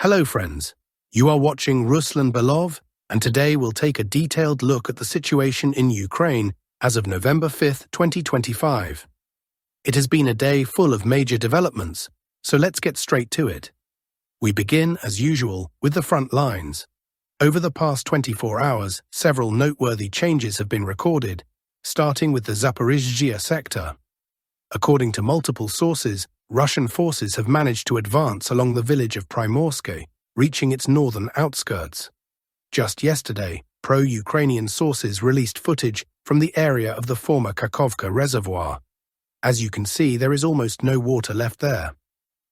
Hello friends, you are watching Ruslan Belov, and today we'll take a detailed look at the situation in Ukraine as of November 5th, 2025. It has been a day full of major developments, so let's get straight to it. We begin, as usual, with the front lines. Over the past 24 hours, several noteworthy changes have been recorded, starting with the Zaporožje sector. According to multiple sources, Russian forces have managed to advance along the village of Primorsk, reaching its northern outskirts. Just yesterday, pro-Ukrainian sources released footage from the area of the former Kharkiv reservoir. As you can see, there is almost no water left there.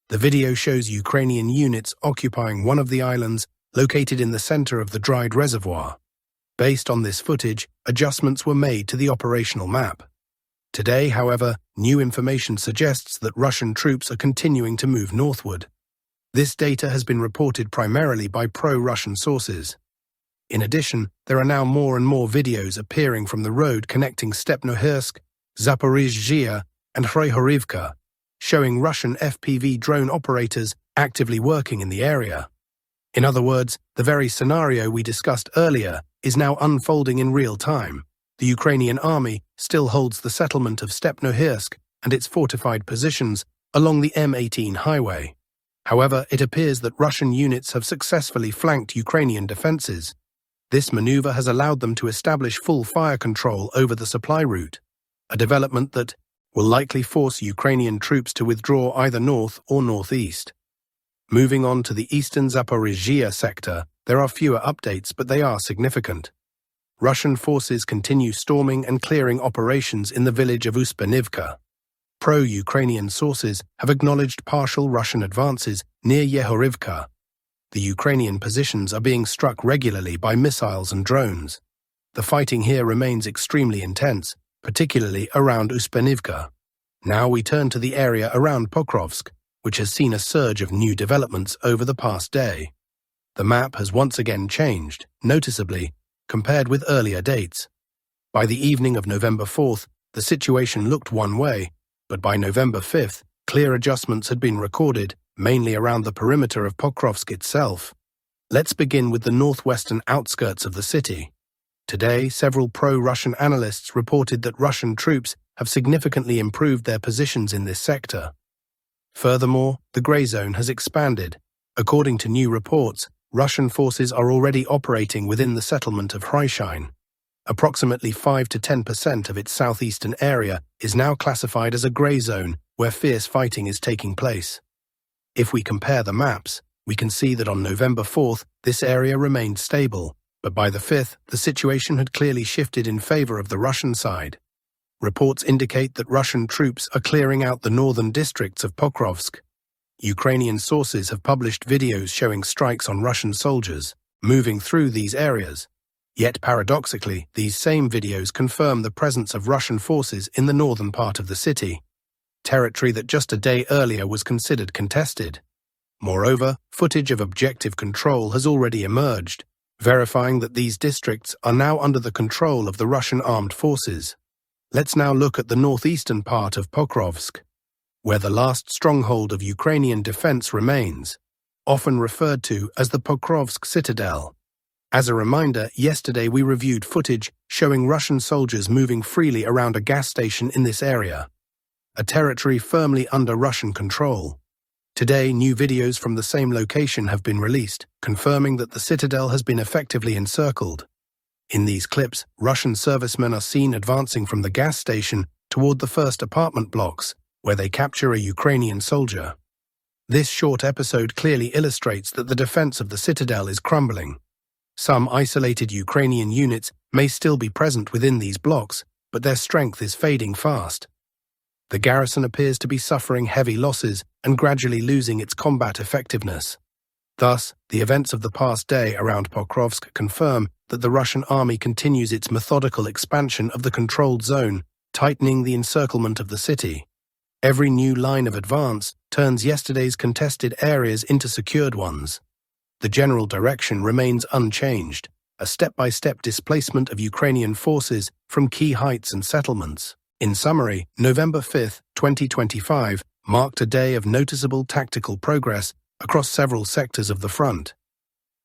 The video shows Ukrainian units occupying one of the islands located in the center of the dried reservoir. Based on this footage, adjustments were made to the operational map. Today, however, new information suggests that Russian troops are continuing to move northward. This data has been reported primarily by pro-Russian sources. In addition, there are now more and more videos appearing from the road connecting Stepnohirsk, Zaporožje, and Hryhorivka, showing Russian FPV drone operators actively working in the area. In other words, the very scenario we discussed earlier is now unfolding in real time. The Ukrainian army still holds the settlement of Stepnohirsk and its fortified positions along the M18 highway. However, it appears that Russian units have successfully flanked Ukrainian defenses. This maneuver has allowed them to establish full fire control over the supply route, a development that will likely force Ukrainian troops to withdraw either north or northeast. Moving on to the eastern Zaporožje sector, there are fewer updates, but they are significant. Russian forces continue storming and clearing operations in the village of Uspenivka. Pro-Ukrainian sources have acknowledged partial Russian advances near Yehorivka. The Ukrainian positions are being struck regularly by missiles and drones. The fighting here remains extremely intense, particularly around Uspenivka. Now we turn to the area around Pokrovsk, which has seen a surge of new developments over the past day. The map has once again changed, noticeably, compared with earlier dates. By the evening of November 4th, the situation looked one way, but by November 5th, clear adjustments had been recorded, mainly around the perimeter of Pokrovsk itself. Let's begin with the northwestern outskirts of the city. Today, several pro-Russian analysts reported that Russian troops have significantly improved their positions in this sector. Furthermore, the grey zone has expanded. According to new reports, Russian forces are already operating within the settlement of Hryhorivka. Approximately 5 to 10% of its southeastern area is now classified as a grey zone where fierce fighting is taking place. If we compare the maps, we can see that on November 4th, this area remained stable, but by the 5th, the situation had clearly shifted in favor of the Russian side. Reports indicate that Russian troops are clearing out the northern districts of Pokrovsk. Ukrainian sources have published videos showing strikes on Russian soldiers moving through these areas. Yet paradoxically, these same videos confirm the presence of Russian forces in the northern part of the city, territory that just a day earlier was considered contested. Moreover, footage of objective control has already emerged, verifying that these districts are now under the control of the Russian armed forces. Let's now look at the northeastern part of Pokrovsk, where the last stronghold of Ukrainian defense remains, often referred to as the Pokrovsk Citadel. As a reminder, yesterday we reviewed footage showing Russian soldiers moving freely around a gas station in this area, a territory firmly under Russian control. Today, new videos from the same location have been released, confirming that the citadel has been effectively encircled. In these clips, Russian servicemen are seen advancing from the gas station toward the first apartment blocks, where they capture a Ukrainian soldier. This short episode clearly illustrates that the defense of the citadel is crumbling. Some isolated Ukrainian units may still be present within these blocks, but their strength is fading fast. The garrison appears to be suffering heavy losses and gradually losing its combat effectiveness. Thus, the events of the past day around Pokrovsk confirm that the Russian army continues its methodical expansion of the controlled zone, tightening the encirclement of the city. Every new line of advance turns yesterday's contested areas into secured ones. The general direction remains unchanged, a step-by-step displacement of Ukrainian forces from key heights and settlements. In summary, November 5, 2025, marked a day of noticeable tactical progress across several sectors of the front.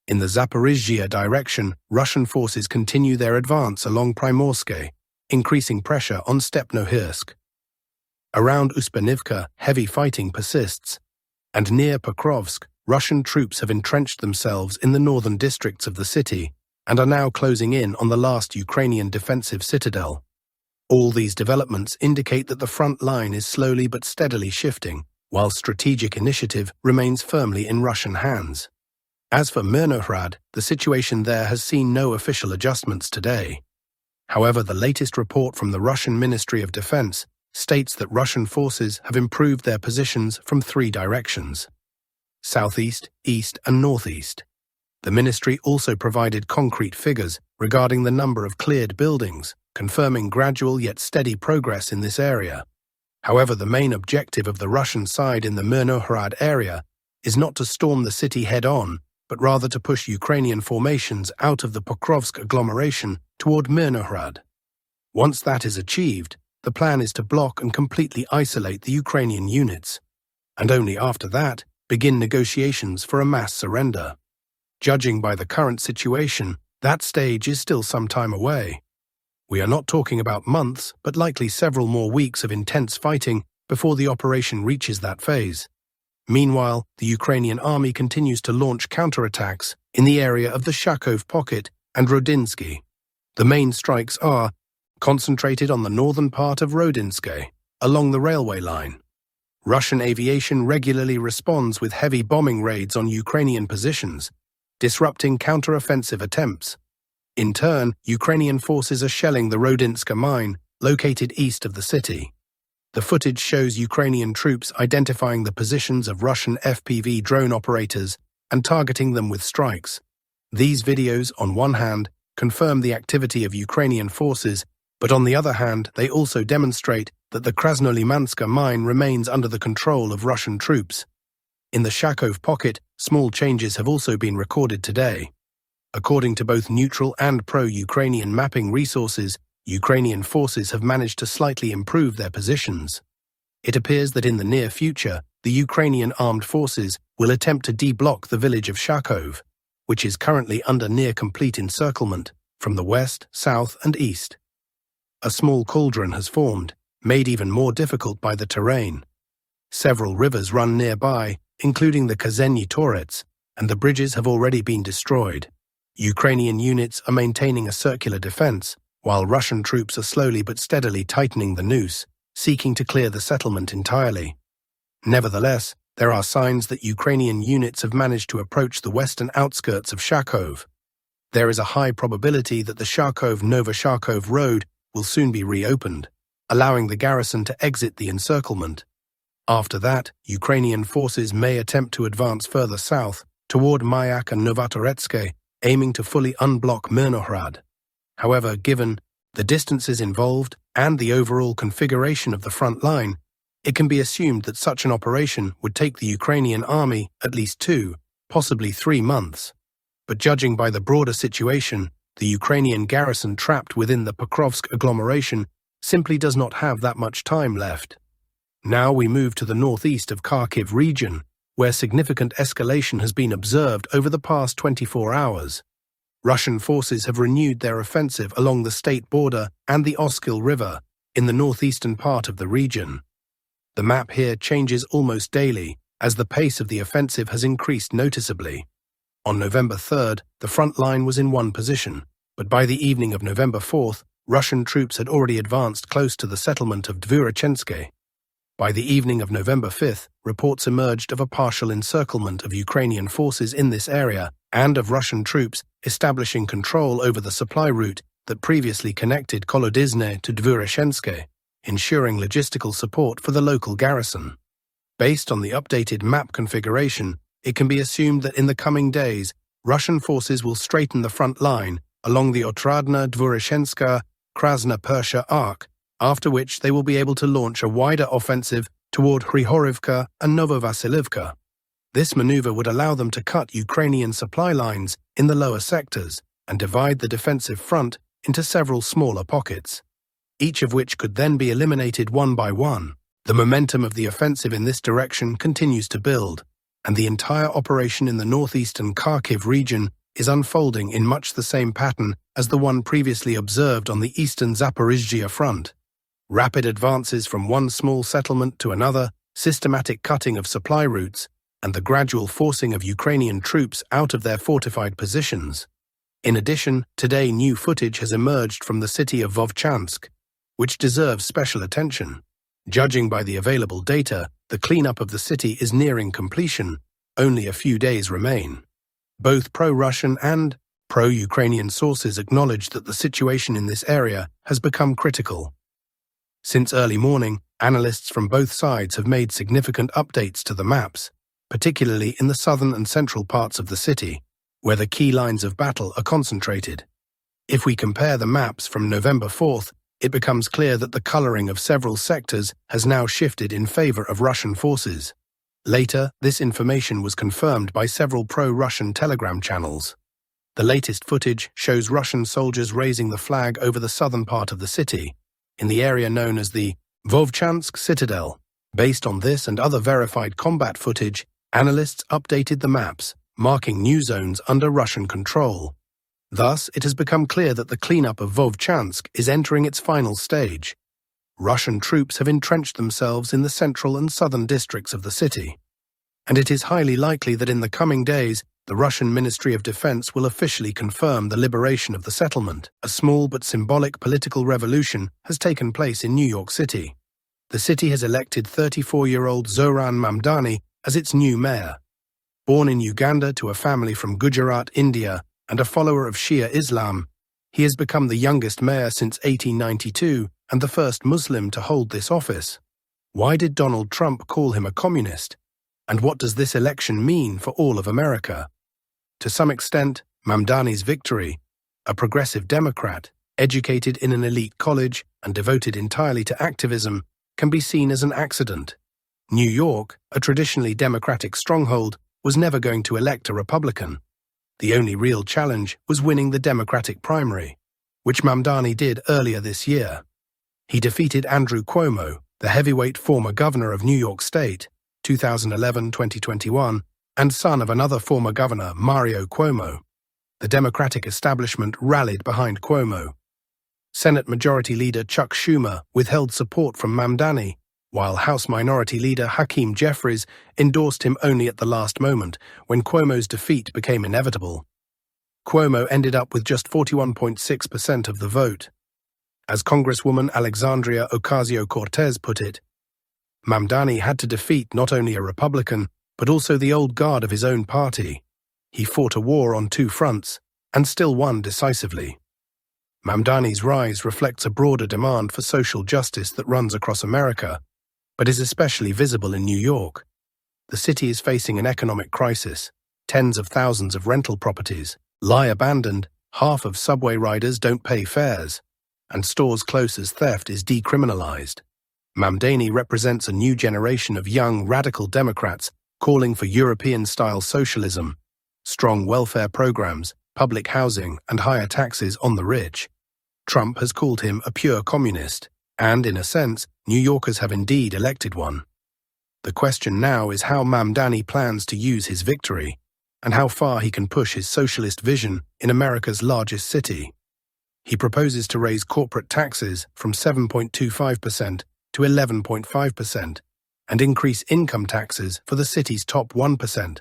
In the Zaporožje direction, Russian forces continue their advance along Primorske, increasing pressure on Stepnohirsk. Around Uspenivka, heavy fighting persists, and near Pokrovsk, Russian troops have entrenched themselves in the northern districts of the city and are now closing in on the last Ukrainian defensive citadel. All these developments indicate that the front line is slowly but steadily shifting, while strategic initiative remains firmly in Russian hands. As for Mirnograd, the situation there has seen no official adjustments today. However, the latest report from the Russian Ministry of Defense states that Russian forces have improved their positions from 3 directions: southeast, east, and northeast. The ministry also provided concrete figures regarding the number of cleared buildings, confirming gradual yet steady progress in this area. However, the main objective of the Russian side in the Mirnograd area is not to storm the city head-on, but rather to push Ukrainian formations out of the Pokrovsk agglomeration toward Mirnograd. Once that is achieved, the plan is to block and completely isolate the Ukrainian units, and only after that begin negotiations for a mass surrender. Judging by the current situation, that stage is still some time away. We are not talking about months, but likely several more weeks of intense fighting before the operation reaches that phase. Meanwhile, the Ukrainian army continues to launch counterattacks in the area of the Kharkiv pocket and Rodinsky. The main strikes are concentrated on the northern part of Rodinske, along the railway line. Russian aviation regularly responds with heavy bombing raids on Ukrainian positions, disrupting counter-offensive attempts. In turn, Ukrainian forces are shelling the Rodinska mine, located east of the city. The footage shows Ukrainian troops identifying the positions of Russian FPV drone operators and targeting them with strikes. These videos, on one hand, confirm the activity of Ukrainian forces, but on the other hand, they also demonstrate that the Krasnolimanska mine remains under the control of Russian troops. In the Kharkiv pocket, small changes have also been recorded today. According to both neutral and pro-Ukrainian mapping resources, Ukrainian forces have managed to slightly improve their positions. It appears that in the near future, the Ukrainian armed forces will attempt to de-block the village of Kharkiv, which is currently under near-complete encirclement from the west, south, and east. A small cauldron has formed, made even more difficult by the terrain. Several rivers run nearby, including the Kazeny Torets, and the bridges have already been destroyed. Ukrainian units are maintaining a circular defense, while Russian troops are slowly but steadily tightening the noose, seeking to clear the settlement entirely. Nevertheless, there are signs that Ukrainian units have managed to approach the western outskirts of Kharkiv. There is a high probability that the Kharkiv-Nova Kharkiv road will soon be reopened, allowing the garrison to exit the encirclement. After that, Ukrainian forces may attempt to advance further south toward Mayak and Novatoretske, aiming to fully unblock Mirnograd. However, given the distances involved and the overall configuration of the front line, it can be assumed that such an operation would take the Ukrainian army at least 2, possibly 3 months. But judging by the broader situation, the Ukrainian garrison trapped within the Pokrovsk agglomeration simply does not have that much time left. Now we move to the northeast of Kharkiv region, where significant escalation has been observed over the past 24 hours. Russian forces have renewed their offensive along the state border and the Oskil River in the northeastern part of the region. The map here changes almost daily, as the pace of the offensive has increased noticeably. On November 3rd, the front line was in one position, but by the evening of November 4th, Russian troops had already advanced close to the settlement of Dvurichenske. By the evening of November 5th, reports emerged of a partial encirclement of Ukrainian forces in this area and of Russian troops establishing control over the supply route that previously connected Kolodizne to Dvurichenske, ensuring logistical support for the local garrison. Based on the updated map configuration, it can be assumed that in the coming days, Russian forces will straighten the front line along the Otradna-Dvurichenska-Krasna-Persha arc, after which they will be able to launch a wider offensive toward Hrihorivka and Novovasilivka. This maneuver would allow them to cut Ukrainian supply lines in the lower sectors and divide the defensive front into several smaller pockets, each of which could then be eliminated one by one. The momentum of the offensive in this direction continues to build, and the entire operation in the northeastern Kharkiv region is unfolding in much the same pattern as the one previously observed on the eastern Zaporožje front. Rapid advances from one small settlement to another, systematic cutting of supply routes, and the gradual forcing of Ukrainian troops out of their fortified positions. In addition, today new footage has emerged from the city of Vovchansk, which deserves special attention. Judging by the available data, the cleanup of the city is nearing completion. Only a few days remain. Both pro-Russian and pro-Ukrainian sources acknowledge that the situation in this area has become critical. Since early morning, analysts from both sides have made significant updates to the maps, particularly in the southern and central parts of the city, where the key lines of battle are concentrated. If we compare the maps from November 4th, it becomes clear that the coloring of several sectors has now shifted in favor of Russian forces. Later, this information was confirmed by several pro-Russian telegram channels. The latest footage shows Russian soldiers raising the flag over the southern part of the city, in the area known as the Vovchansk Citadel. Based on this and other verified combat footage, analysts updated the maps, marking new zones under Russian control. Thus, it has become clear that the cleanup of Vovchansk is entering its final stage. Russian troops have entrenched themselves in the central and southern districts of the city, and it is highly likely that in the coming days, the Russian Ministry of Defense will officially confirm the liberation of the settlement. A small but symbolic political revolution has taken place in New York City. The city has elected 34-year-old Zoran Mamdani as its new mayor. Born in Uganda to a family from Gujarat, India, and a follower of Shia Islam, he has become the youngest mayor since 1892 and the first Muslim to hold this office. Why did Donald Trump call him a communist? And what does this election mean for all of America? To some extent, Mamdani's victory, a progressive Democrat, educated in an elite college and devoted entirely to activism, can be seen as an accident. New York, a traditionally Democratic stronghold, was never going to elect a Republican. The only real challenge was winning the Democratic primary, which Mamdani did earlier this year. He defeated Andrew Cuomo, the heavyweight former governor of New York State, 2011-2021, and son of another former governor, Mario Cuomo. The Democratic establishment rallied behind Cuomo. Senate Majority Leader Chuck Schumer withheld support from Mamdani, while House Minority Leader Hakeem Jeffries endorsed him only at the last moment when Cuomo's defeat became inevitable. Cuomo ended up with just 41.6% of the vote. As Congresswoman Alexandria Ocasio-Cortez put it, Mamdani had to defeat not only a Republican, but also the old guard of his own party. He fought a war on two fronts, and still won decisively. Mamdani's rise reflects a broader demand for social justice that runs across America, but is especially visible in New York. The city is facing an economic crisis. Tens of thousands of rental properties lie abandoned, half of subway riders don't pay fares, and stores close as theft is decriminalized. Mamdani represents a new generation of young, radical Democrats calling for European-style socialism, strong welfare programs, public housing, and higher taxes on the rich. Trump has called him a pure communist, and, in a sense, New Yorkers have indeed elected one. The question now is how Mamdani plans to use his victory, and how far he can push his socialist vision in America's largest city. He proposes to raise corporate taxes from 7.25% to 11.5%, and increase income taxes for the city's top 1%,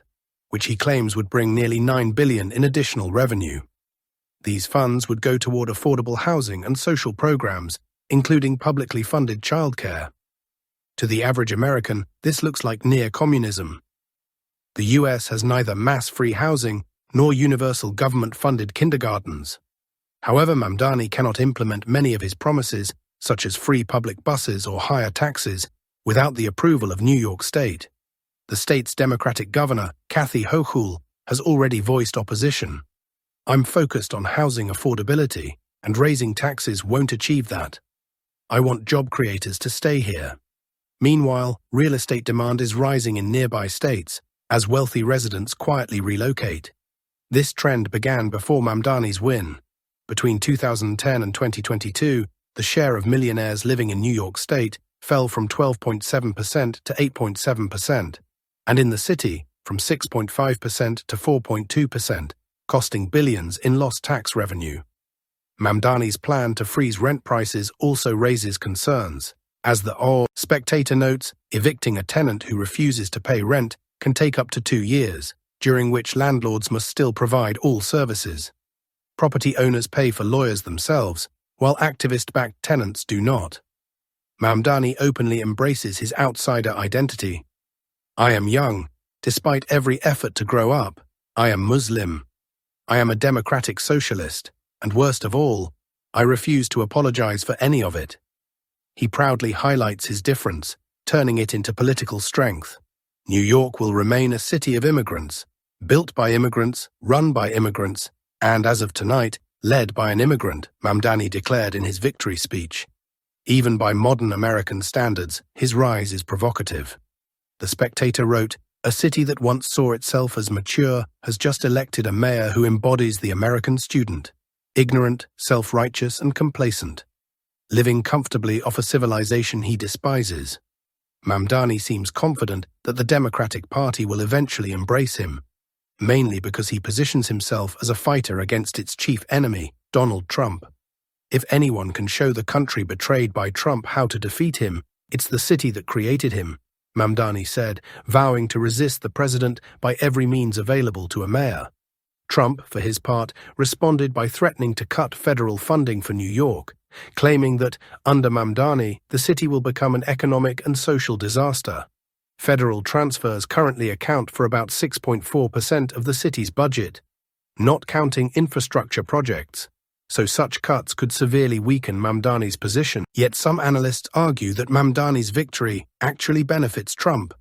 which he claims would bring nearly $9 billion in additional revenue. These funds would go toward affordable housing and social programs, including publicly funded childcare. To the average American, this looks like near communism. The US has neither mass-free housing nor universal government-funded kindergartens. However, Mamdani cannot implement many of his promises, such as free public buses or higher taxes, without the approval of New York State. The state's Democratic governor, Kathy Hochul, has already voiced opposition. "I'm focused on housing affordability, and raising taxes won't achieve that. I want job creators to stay here." Meanwhile, real estate demand is rising in nearby states as wealthy residents quietly relocate. This trend began before Mamdani's win. Between 2010 and 2022, the share of millionaires living in New York State fell from 12.7% to 8.7%, and in the city, from 6.5% to 4.2%, costing billions in lost tax revenue. Mamdani's plan to freeze rent prices also raises concerns. As the Spectator notes, evicting a tenant who refuses to pay rent can take up to 2 years, during which landlords must still provide all services. Property owners pay for lawyers themselves, while activist-backed tenants do not. Mamdani openly embraces his outsider identity. I am young, despite every effort to grow up. I am Muslim. I am a democratic socialist, and worst of all, I refuse to apologize for any of it. He proudly highlights his difference, turning it into political strength. New York will remain a city of immigrants, built by immigrants, run by immigrants, and as of tonight, led by an immigrant, Mamdani declared in his victory speech. Even by modern American standards, his rise is provocative. The Spectator wrote, "A city that once saw itself as mature has just elected a mayor who embodies the American student, ignorant, self-righteous, and complacent, living comfortably off a civilization he despises." Mamdani seems confident that the Democratic Party will eventually embrace him, mainly because he positions himself as a fighter against its chief enemy, Donald Trump. If anyone can show the country betrayed by Trump how to defeat him, it's the city that created him, Mamdani said, vowing to resist the president by every means available to a mayor. Trump, for his part, responded by threatening to cut federal funding for New York, claiming that, under Mamdani, the city will become an economic and social disaster. Federal transfers currently account for about 6.4% of the city's budget, not counting infrastructure projects, so such cuts could severely weaken Mamdani's position. Yet some analysts argue that Mamdani's victory actually benefits Trump.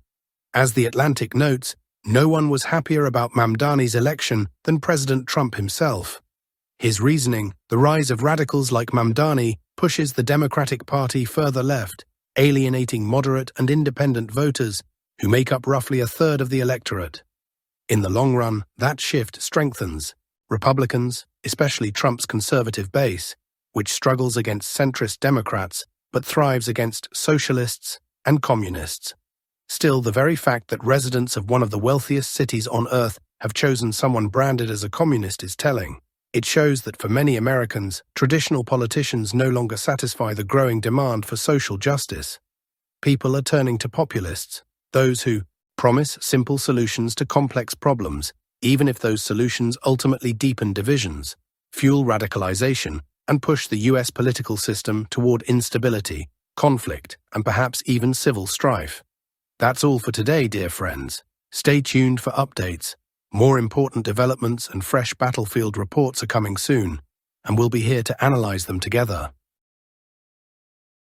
As The Atlantic notes, no one was happier about Mamdani's election than President Trump himself. His reasoning, the rise of radicals like Mamdani, pushes the Democratic Party further left, alienating moderate and independent voters who make up roughly a third of the electorate. In the long run, that shift strengthens Republicans, especially Trump's conservative base, which struggles against centrist Democrats but thrives against socialists and communists. Still, the very fact that residents of one of the wealthiest cities on earth have chosen someone branded as a communist is telling. It shows that for many Americans, traditional politicians no longer satisfy the growing demand for social justice. People are turning to populists, those who promise simple solutions to complex problems, even if those solutions ultimately deepen divisions, fuel radicalization, and push the U.S. political system toward instability, conflict, and perhaps even civil strife. That's all for today, dear friends. Stay tuned for updates. More important developments and fresh battlefield reports are coming soon, and we'll be here to analyze them together.